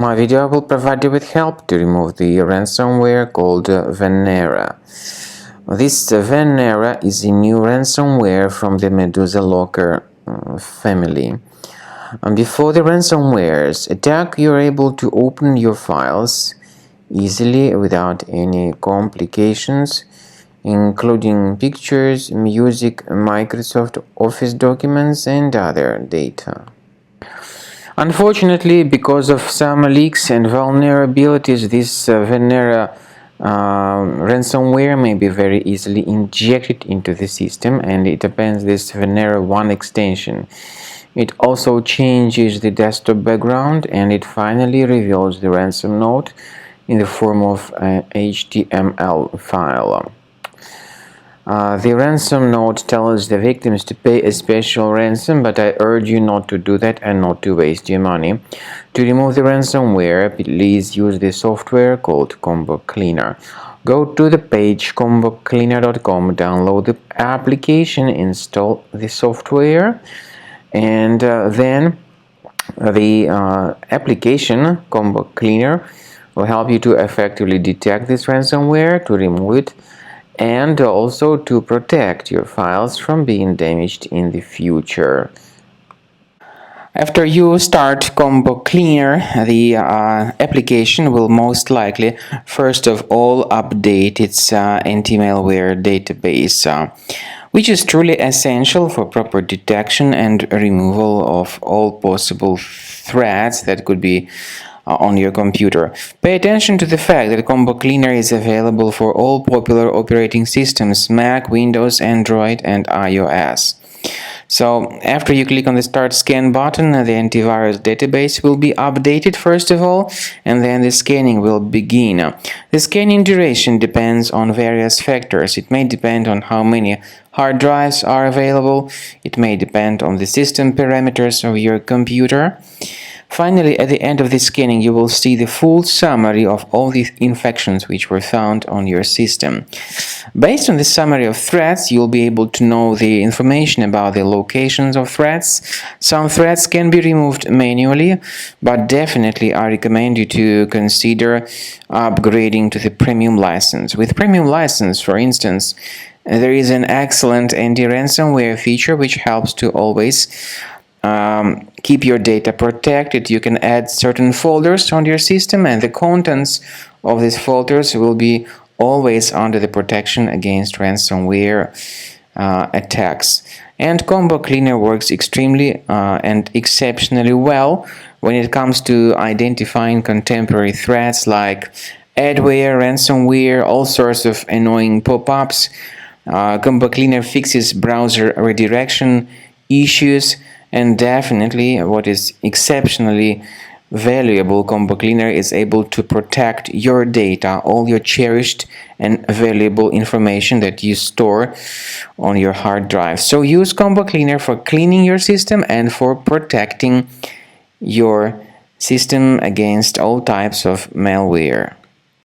My video will provide you with help to remove the ransomware called Venere. This Venere is a new ransomware from the Medusa Locker family. Before the ransomware's attack, you're able to open your files easily without any complications, including pictures, music, Microsoft Office documents, and other data. Unfortunately, because of some leaks and vulnerabilities, this Venere ransomware may be very easily injected into the system, and it appends this Venere1 extension. It also changes the desktop background, and it finally reveals the ransom note in the form of an HTML file. The ransom note tells the victims to pay a special ransom, but I urge you not to do that and not to waste your money. To remove the ransomware, please use the software called Combo Cleaner. Go to the page combocleaner.com, download the application, install the software, and then the application Combo Cleaner will help you to effectively detect this ransomware, to remove it, and also to protect your files from being damaged in the future. After you start Combo Cleaner, the application will most likely first of all update its anti-malware database, which is truly essential for proper detection and removal of all possible threats that could be on your computer. Pay attention to the fact that Combo Cleaner is available for all popular operating systems: Mac, Windows, Android, and iOS. So, after you click on the Start Scan button, the antivirus database will be updated first of all, and then the scanning will begin. The scanning duration depends on various factors. It may depend on how many hard drives are available. It may depend on the system parameters of your computer. Finally, at the end of the scanning, you will see the full summary of all the infections which were found on your system. Based on the summary of threats, you'll be able to know the information about the locations of threats. Some threats can be removed manually, but definitely I recommend you to consider upgrading to the premium license. With premium license, for instance, there is an excellent anti-ransomware feature which helps to always keep your data protected. You can add certain folders on your system, and the contents of these folders will be always under the protection against ransomware attacks. And Combo Cleaner works extremely and exceptionally well when it comes to identifying contemporary threats like adware, ransomware, all sorts of annoying pop-ups. Combo Cleaner fixes browser redirection issues. And definitely, what is exceptionally valuable, Combo Cleaner is able to protect your data, all your cherished and valuable information that you store on your hard drive. So use Combo Cleaner for cleaning your system and for protecting your system against all types of malware.